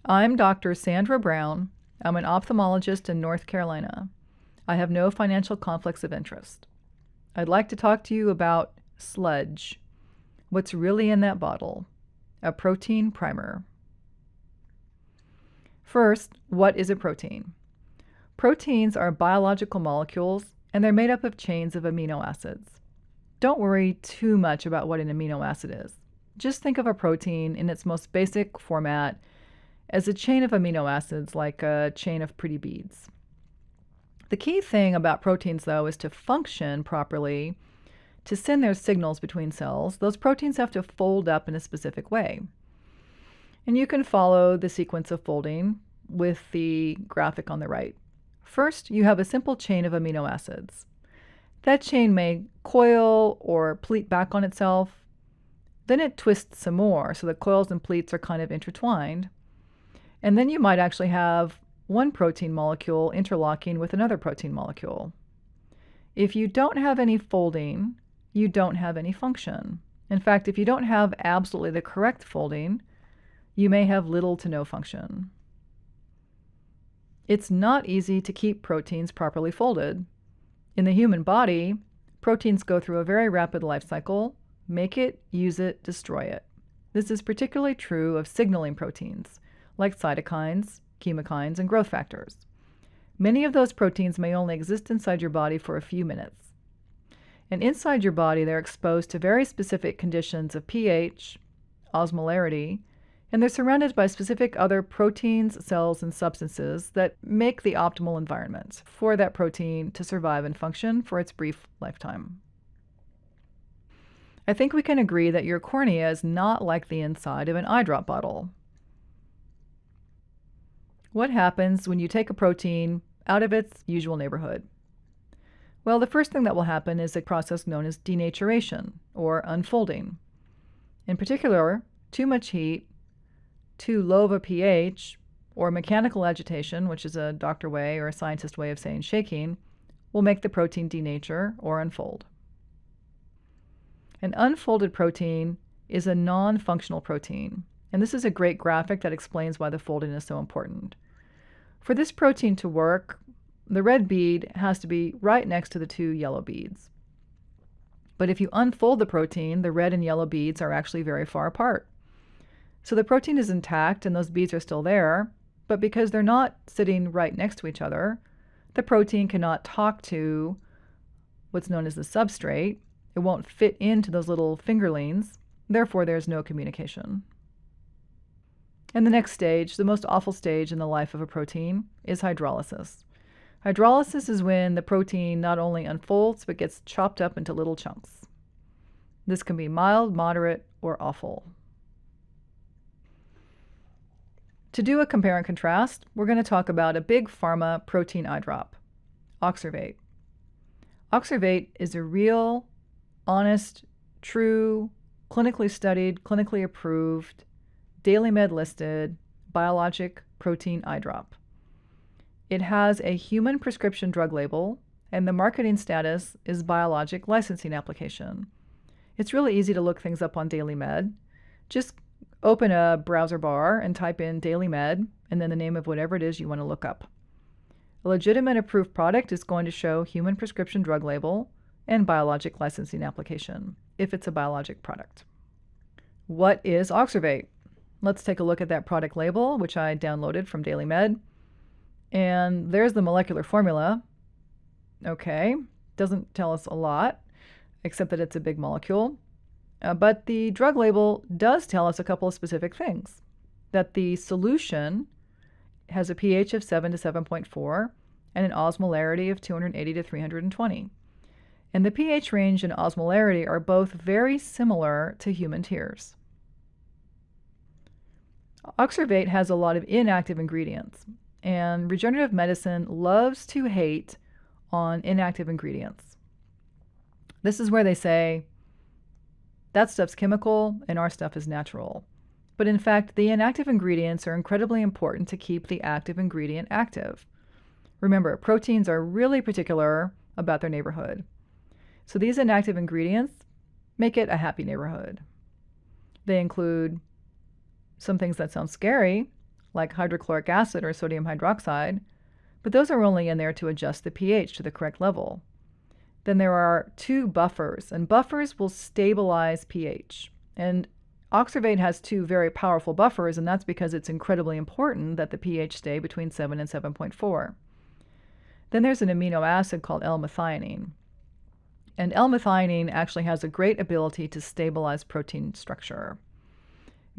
I'm Dr. Sandra Brown. I'm an ophthalmologist in North Carolina. I have no financial conflicts of interest. I'd like to talk to you about Sludge. What's really in that bottle? A protein primer. First, what is a protein? Proteins are biological molecules, and they're made up of chains of amino acids. Don't worry too much about what an amino acid is. Just think of a protein in its most basic format as a chain of amino acids, like a chain of pretty beads. The key thing about proteins, though, is to function properly. To send their signals between cells, those proteins have to fold up in a specific way. And you can follow the sequence of folding with the graphic on the right. First, you have a simple chain of amino acids. That chain may coil or pleat back on itself. Then it twists some more, so the coils and pleats are kind of intertwined. And then you might actually have one protein molecule interlocking with another protein molecule. If you don't have any folding, you don't have any function. In fact, if you don't have absolutely the correct folding, you may have little to no function. It's not easy to keep proteins properly folded. In the human body, proteins go through a very rapid life cycle: make it, use it, destroy it. This is particularly true of signaling proteins, like cytokines, chemokines, and growth factors. Many of those proteins may only exist inside your body for a few minutes. And inside your body, they're exposed to very specific conditions of pH, osmolarity, and they're surrounded by specific other proteins, cells, and substances that make the optimal environment for that protein to survive and function for its brief lifetime. I think we can agree that your cornea is not like the inside of an eye drop bottle. What happens when you take a protein out of its usual neighborhood? Well, the first thing that will happen is a process known as denaturation, or unfolding. In particular, too much heat, too low of a pH, or mechanical agitation, which is a doctor way or a scientist way of saying shaking, will make the protein denature or unfold. An unfolded protein is a non-functional protein, and this is a great graphic that explains why the folding is so important. For this protein to work, the red bead has to be right next to the two yellow beads. But if you unfold the protein, the red and yellow beads are actually very far apart. So the protein is intact and those beads are still there, but because they're not sitting right next to each other, the protein cannot talk to what's known as the substrate. It won't fit into those little fingerlings, therefore there's no communication. And the next stage, the most awful stage in the life of a protein, is hydrolysis. Hydrolysis is when the protein not only unfolds, but gets chopped up into little chunks. This can be mild, moderate, or awful. To do a compare and contrast, we're going to talk about a big pharma protein eye drop, Oxervate. Oxervate is a real, honest, true, clinically studied, clinically approved, DailyMed listed biologic protein eye drop. It has a human prescription drug label, and the marketing status is biologic licensing application. It's really easy to look things up on DailyMed. Just open a browser bar and type in DailyMed and then the name of whatever it is you want to look up. A legitimate approved product is going to show human prescription drug label and biologic licensing application, if it's a biologic product. What is Oxervate? Let's take a look at that product label, which I downloaded from DailyMed. And there's the molecular formula. Okay, doesn't tell us a lot, except that it's a big molecule. But the drug label does tell us a couple of specific things. That the solution has a pH of 7 to 7.4 and an osmolarity of 280 to 320. And the pH range and osmolarity are both very similar to human tears. Oxervate has a lot of inactive ingredients, and regenerative medicine loves to hate on inactive ingredients. This is where they say, that stuff's chemical and our stuff is natural. But in fact, the inactive ingredients are incredibly important to keep the active ingredient active. Remember, proteins are really particular about their neighborhood. So these inactive ingredients make it a happy neighborhood. They include some things that sound scary, like hydrochloric acid or sodium hydroxide, but those are only in there to adjust the pH to the correct level. Then there are 2 buffers, and buffers will stabilize pH. And Oxervate has 2 very powerful buffers, and that's because it's incredibly important that the pH stay between 7 and 7.4. Then there's an amino acid called L-methionine. And L-methionine actually has a great ability to stabilize protein structure.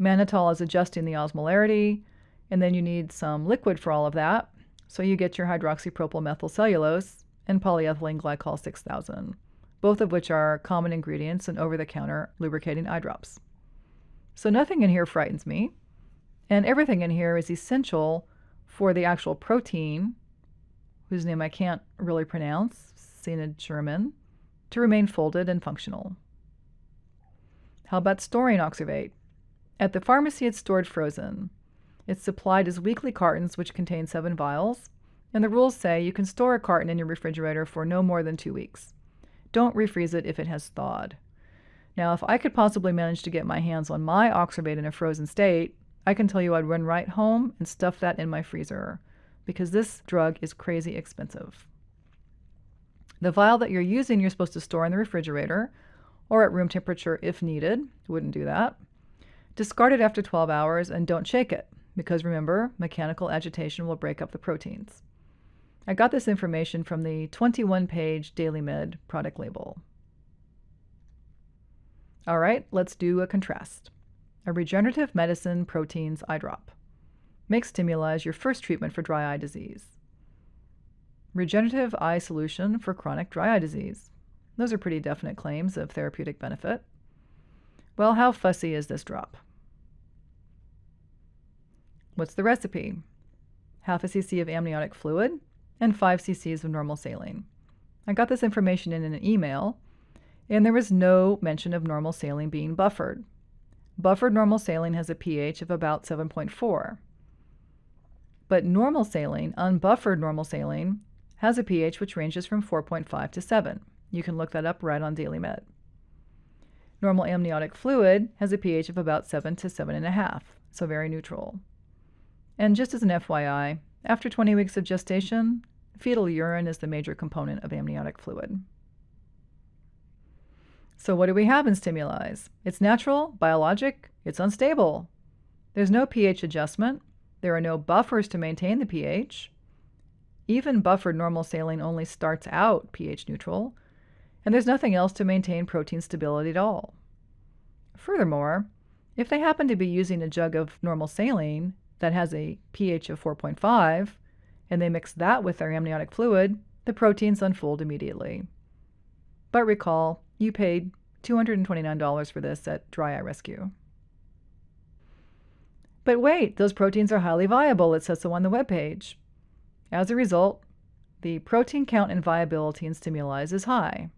Mannitol is adjusting the osmolarity, and then you need some liquid for all of that. So you get your hydroxypropyl methylcellulose and polyethylene glycol 6000, both of which are common ingredients in over-the-counter lubricating eye drops. So nothing in here frightens me, and everything in here is essential for the actual protein, whose name I can't really pronounce, German, to remain folded and functional. How about storing Oxervate? At the pharmacy, it's stored frozen. It's supplied as weekly cartons, which contain 7 vials, and the rules say you can store a carton in your refrigerator for no more than 2 weeks. Don't refreeze it if it has thawed. Now, if I could possibly manage to get my hands on my Oxervate in a frozen state, I can tell you I'd run right home and stuff that in my freezer, because this drug is crazy expensive. The vial that you're using, you're supposed to store in the refrigerator or at room temperature if needed. Wouldn't do that. Discard it after 12 hours and don't shake it, because remember, mechanical agitation will break up the proteins. I got this information from the 21-page DailyMed product label. All right, let's do a contrast. A regenerative medicine proteins eye drop. Make StimulEyes your first treatment for dry eye disease. Regenerative eye solution for chronic dry eye disease. Those are pretty definite claims of therapeutic benefit. Well, how fussy is this drop? What's the recipe? Half a cc of amniotic fluid and 5 cc's of normal saline. I got this information in an email, and there was no mention of normal saline being buffered. Buffered normal saline has a pH of about 7.4. But normal saline, unbuffered normal saline, has a pH which ranges from 4.5 to 7. You can look that up right on DailyMed. Normal amniotic fluid has a pH of about 7 to 7.5, so very neutral. And just as an FYI, after 20 weeks of gestation, fetal urine is the major component of amniotic fluid. So what do we have in StimulEyes? It's natural, biologic, it's unstable. There's no pH adjustment. There are no buffers to maintain the pH. Even buffered normal saline only starts out pH neutral, and there's nothing else to maintain protein stability at all. Furthermore, if they happen to be using a jug of normal saline that has a pH of 4.5, and they mix that with their amniotic fluid, the proteins unfold immediately. But recall, you paid $229 for this at Dry Eye Rescue. But wait, those proteins are highly viable, it says so on the webpage. As a result, the protein count and viability in StimulEyes is high.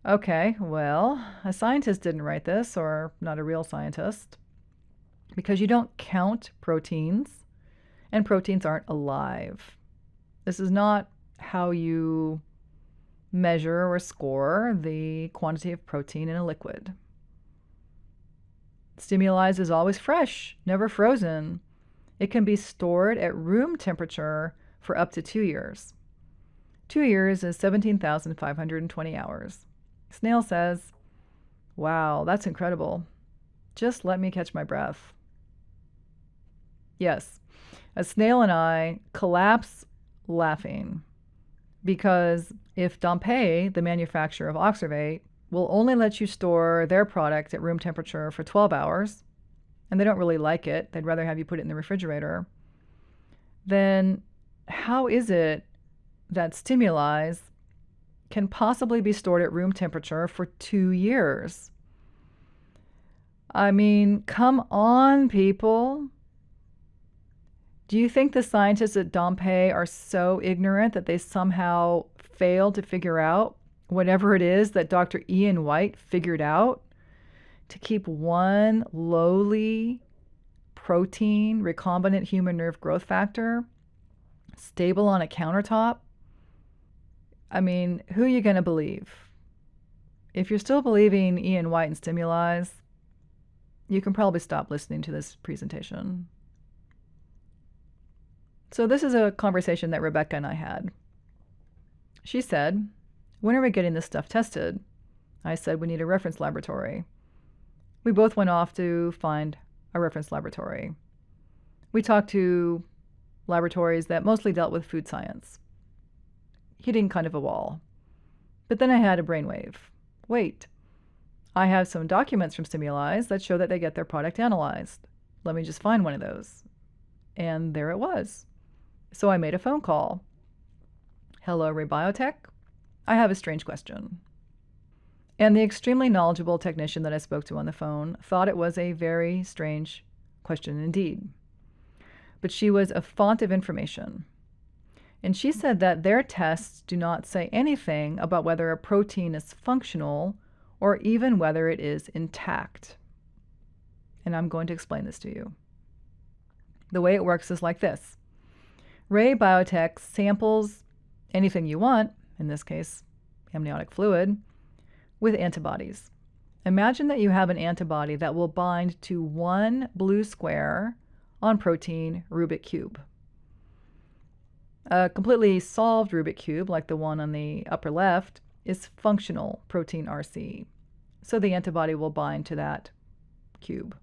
Okay, well, a scientist didn't write this, or not a real scientist, because you don't count proteins, and proteins aren't alive. This is not how you measure or score the quantity of protein in a liquid. StimulEyes is always fresh, never frozen. It can be stored at room temperature for up to 2 years. 2 years is 17,520 hours. Snail says, wow, that's incredible. Just let me catch my breath. Yes, a snail and I collapse laughing, because if Dompé, the manufacturer of Oxervate, will only let you store their product at room temperature for 12 hours, and they don't really like it, they'd rather have you put it in the refrigerator, then how is it that StimulEyes can possibly be stored at room temperature for 2 years? I mean, come on, people. Do you think the scientists at Dompé are so ignorant that they somehow failed to figure out whatever it is that Dr. Ian White figured out to keep one lowly protein, recombinant human nerve growth factor, stable on a countertop? I mean, who are you going to believe? If you're still believing Ian White and StimulEyes, you can probably stop listening to this presentation. So this is a conversation that Rebecca and I had. She said, "When are we getting this stuff tested?" I said, "We need a reference laboratory." We both went off to find a reference laboratory. We talked to laboratories that mostly dealt with food science. Hitting kind of a wall. But then I had a brainwave. Wait, I have some documents from StimulEyes that show that they get their product analyzed. Let me just find one of those. And there it was. So I made a phone call. "Hello, RayBiotech. I have a strange question." And the extremely knowledgeable technician that I spoke to on the phone thought it was a very strange question indeed. But she was a font of information. And she said that their tests do not say anything about whether a protein is functional or even whether it is intact. And I'm going to explain this to you. The way it works is like this. RayBiotech samples anything you want, in this case, amniotic fluid, with antibodies. Imagine that you have an antibody that will bind to one blue square on protein Rubik cube. A completely solved Rubik cube, like the one on the upper left, is functional protein RC. So the antibody will bind to that cube.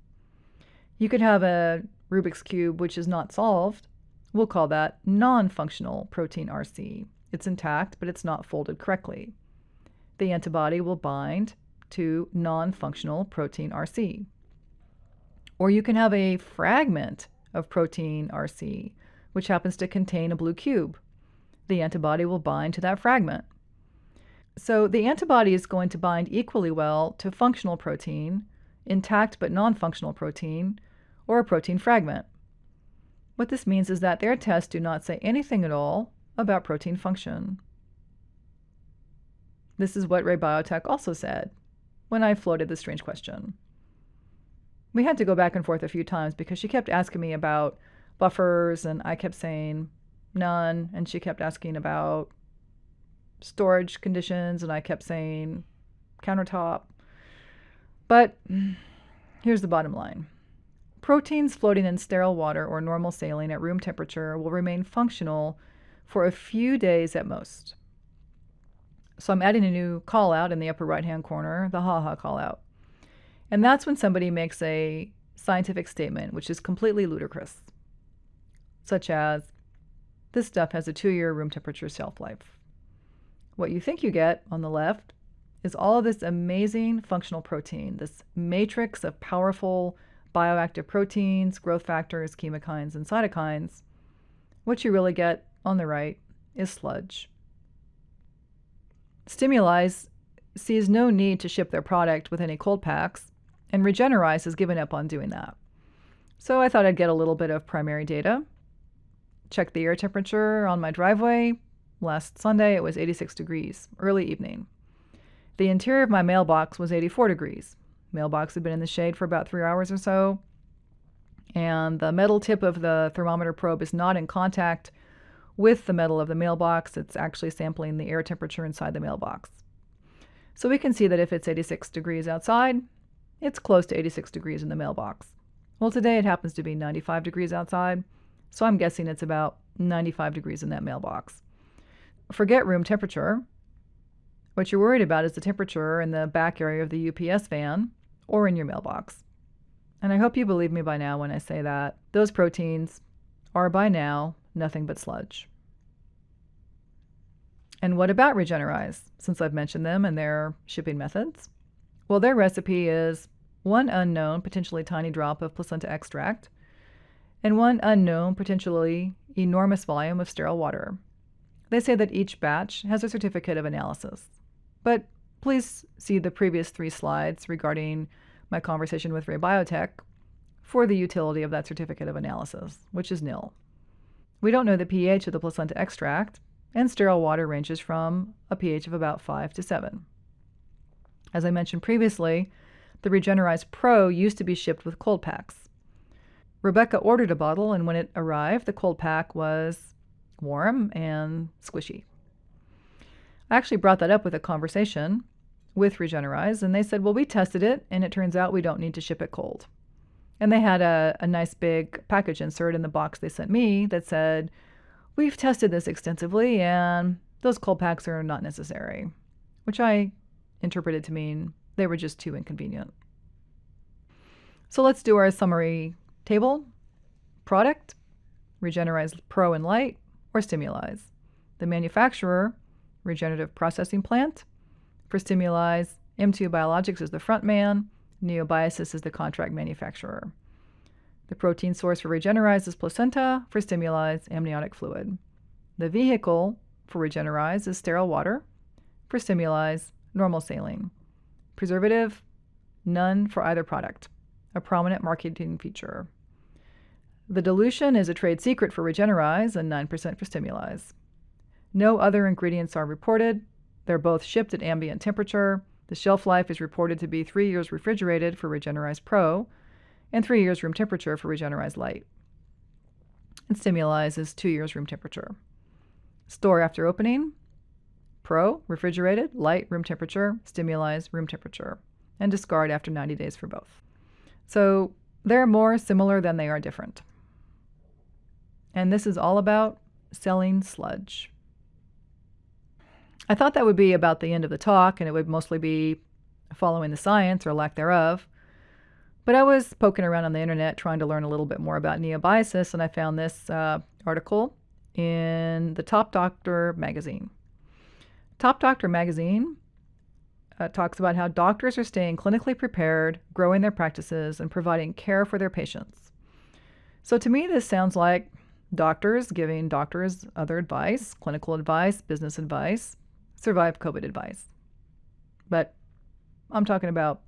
You could have a Rubik's cube which is not solved. We'll call that non-functional protein RC. It's intact, but it's not folded correctly. The antibody will bind to non-functional protein RC. Or you can have a fragment of protein RC, which happens to contain a blue cube. The antibody will bind to that fragment. So the antibody is going to bind equally well to functional protein, intact but non-functional protein, or a protein fragment. What this means is that their tests do not say anything at all about protein function. This is what RayBiotech also said when I floated this strange question. We had to go back and forth a few times because she kept asking me about buffers, and I kept saying none, and she kept asking about storage conditions, and I kept saying countertop. But here's the bottom line. Proteins floating in sterile water or normal saline at room temperature will remain functional for a few days at most. So I'm adding a new call out in the upper right-hand corner, the ha-ha call out. And that's when somebody makes a scientific statement which is completely ludicrous, such as, "This stuff has a 2-year room temperature shelf life." What you think you get on the left is all of this amazing functional protein, this matrix of powerful bioactive proteins, growth factors, chemokines, and cytokines. What you really get on the right is sludge. StimulEyes sees no need to ship their product with any cold packs, and Regener-Eyes has given up on doing that. So I thought I'd get a little bit of primary data. Check the air temperature on my driveway. Last Sunday it was 86 degrees, early evening. The interior of my mailbox was 84 degrees. Mailbox had been in the shade for about 3 hours or so, and the metal tip of the thermometer probe is not in contact with the metal of the mailbox. It's actually sampling the air temperature inside the mailbox. So we can see that if it's 86 degrees outside, it's close to 86 degrees in the mailbox. Well, today it happens to be 95 degrees outside, so I'm guessing it's about 95 degrees in that mailbox. Forget room temperature. What you're worried about is the temperature in the back area of the UPS van or in your mailbox. And I hope you believe me by now when I say that those proteins are by now nothing but sludge. And what about Regener-Eyes, since I've mentioned them and their shipping methods? Well, their recipe is 1 unknown, potentially tiny drop of placenta extract and 1 unknown, potentially enormous volume of sterile water. They say that each batch has a certificate of analysis. But please see the previous 3 slides regarding my conversation with RayBiotech for the utility of that certificate of analysis, which is nil. We don't know the pH of the placenta extract, and sterile water ranges from a pH of about 5 to 7. As I mentioned previously, the Regener-Eyes Pro used to be shipped with cold packs. Rebecca ordered a bottle, and when it arrived, the cold pack was warm and squishy. I actually brought that up with a conversation with Regener-Eyes, and they said, well, we tested it, and it turns out we don't need to ship it cold. And they had a nice big package insert in the box they sent me that said, "We've tested this extensively and those cold packs are not necessary," which I interpreted to mean they were just too inconvenient. So let's do our summary table. Product, Regener-Eyes Pro and Light, or StimulEyes. The manufacturer, Regenerative Processing Plant. For StimulEyes, M2 Biologics is the front man, Neobosis is the contract manufacturer. The protein source for Regener-Eyes is placenta, for StimulEyes, amniotic fluid. The vehicle for Regener-Eyes is sterile water, for StimulEyes, normal saline. Preservative, none for either product, a prominent marketing feature. The dilution is a trade secret for Regener-Eyes and 9% for StimulEyes. No other ingredients are reported. They're both shipped at ambient temperature. The shelf life is reported to be 3 years refrigerated for Regener-Eyes Pro and 3 years room temperature for Regener-Eyes Light. And StimulEyes is 2 years room temperature. Store after opening, Pro, refrigerated, Light, room temperature, StimulEyes, room temperature, and discard after 90 days for both. So they're more similar than they are different. And this is all about selling sludge. I thought that would be about the end of the talk, and it would mostly be following the science or lack thereof. But I was poking around on the internet trying to learn a little bit more about Neobosis, and I found this article in the Top Doctor magazine. Top Doctor magazine talks about how doctors are staying clinically prepared, growing their practices, and providing care for their patients. So to me, this sounds like doctors giving doctors other advice, clinical advice, business advice, survive COVID advice. But I'm talking about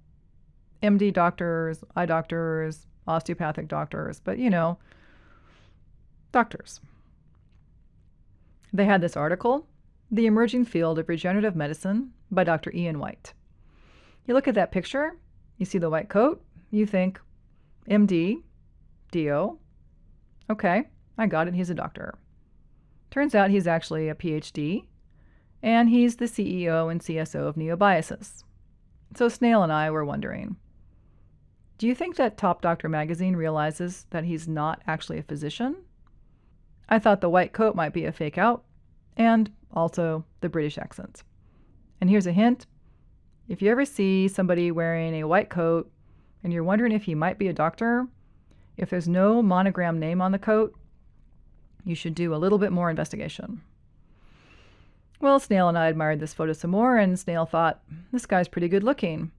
MD doctors, eye doctors, osteopathic doctors, but doctors. They had this article, The Emerging Field of Regenerative Medicine by Dr. Ian White. You look at that picture, you see the white coat, you think, MD, DO. Okay, I got it, he's a doctor. Turns out he's actually a PhD, and he's the CEO and CSO of Neobosis. So Snail and I were wondering, do you think that Top Doctor magazine realizes that he's not actually a physician? I thought the white coat might be a fake out, and also the British accent. And here's a hint. If you ever see somebody wearing a white coat and you're wondering if he might be a doctor, if there's no monogram name on the coat, you should do a little bit more investigation. Well, Snail and I admired this photo some more, and Snail thought, this guy's pretty good looking.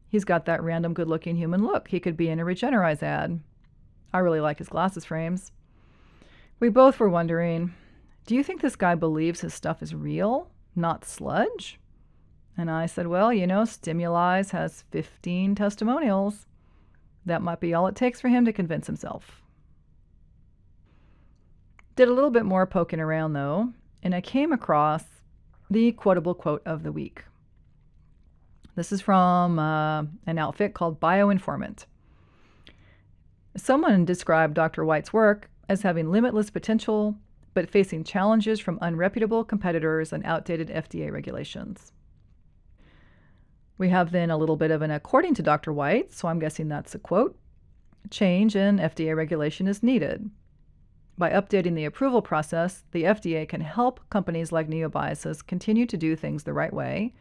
He's got that random good-looking human look. He could be in a Regener-Eyes ad. I really like his glasses frames. We both were wondering, do you think this guy believes his stuff is real, not sludge? And I said, well, StimulEyes has 15 testimonials. That might be all it takes for him to convince himself. Did a little bit more poking around, though, and I came across the quotable quote of the week. This is from an outfit called Bioinformant. Someone described Dr. White's work as having limitless potential, but facing challenges from unreputable competitors and outdated FDA regulations. We have then a little bit of an according to Dr. White, so I'm guessing that's a quote. Change in FDA regulation is needed. By updating the approval process, the FDA can help companies like Neobosis continue to do things the right way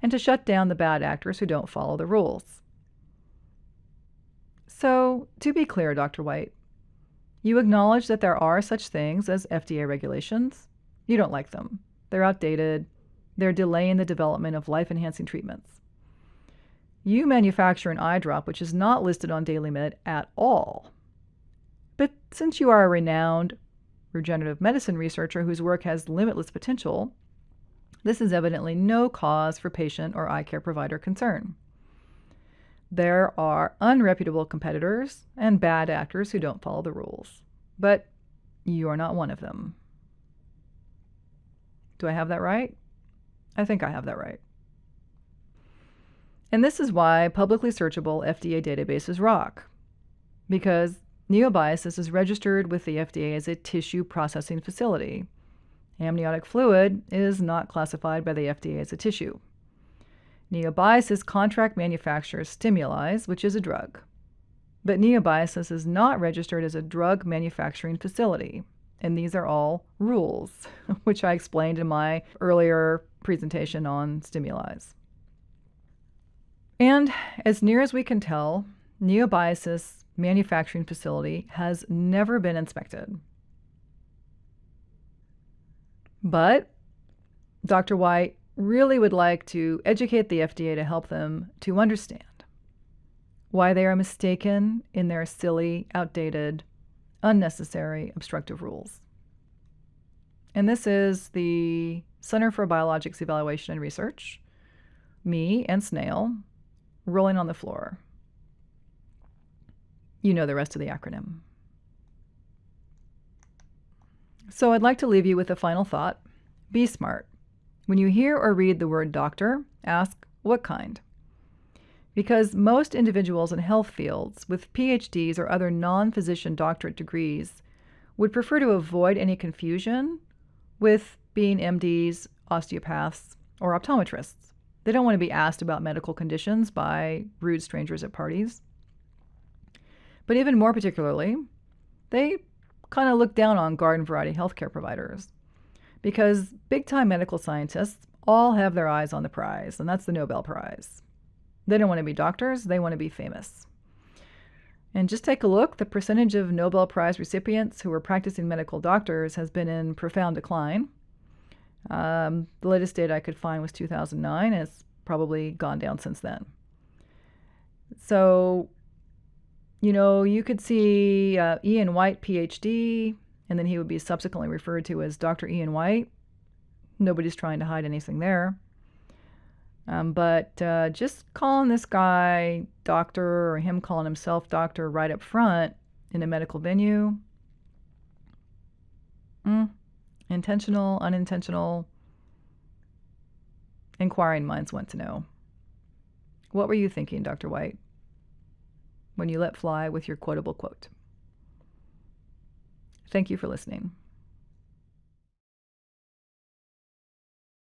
and to shut down the bad actors who don't follow the rules. So, to be clear, Dr. White, you acknowledge that there are such things as FDA regulations. You don't like them. They're outdated. They're delaying the development of life-enhancing treatments. You manufacture an eye drop which is not listed on DailyMed at all. But since you are a renowned regenerative medicine researcher whose work has limitless potential, this is evidently no cause for patient or eye care provider concern. There are unreputable competitors and bad actors who don't follow the rules, but you are not one of them. Do I have that right? I think I have that right. And this is why publicly searchable FDA databases rock, because Neobosis is registered with the FDA as a tissue processing facility. Amniotic fluid is not classified by the FDA as a tissue. Neobosis contract manufactures StimulEyes, which is a drug. But Neobosis is not registered as a drug manufacturing facility. And these are all rules, which I explained in my earlier presentation on StimulEyes. And as near as we can tell, Neobosis manufacturing facility has never been inspected. But Dr. White really would like to educate the FDA to help them to understand why they are mistaken in their silly, outdated, unnecessary, obstructive rules. And this is the Center for Biologics Evaluation and Research, me and Snail, rolling on the floor. You know the rest of the acronym. So I'd like to leave you with a final thought. Be smart. When you hear or read the word doctor, ask what kind. Because most individuals in health fields with PhDs or other non-physician doctorate degrees would prefer to avoid any confusion with being MDs, osteopaths, or optometrists. They don't want to be asked about medical conditions by rude strangers at parties. But even more particularly, they kind of look down on garden variety healthcare providers because big-time medical scientists all have their eyes on the prize, and that's the Nobel Prize. They don't want to be doctors, they want to be famous. And just take a look, the percentage of Nobel Prize recipients who are practicing medical doctors has been in profound decline. The latest data I could find was 2009, and it's probably gone down since then. So, you could see Ian White, PhD, and then he would be subsequently referred to as Dr. Ian White. Nobody's trying to hide anything there. But just calling this guy doctor or him calling himself doctor right up front in a medical venue, intentional, unintentional, inquiring minds want to know. What were you thinking, Dr. White, when you let fly with your quotable quote? Thank you for listening.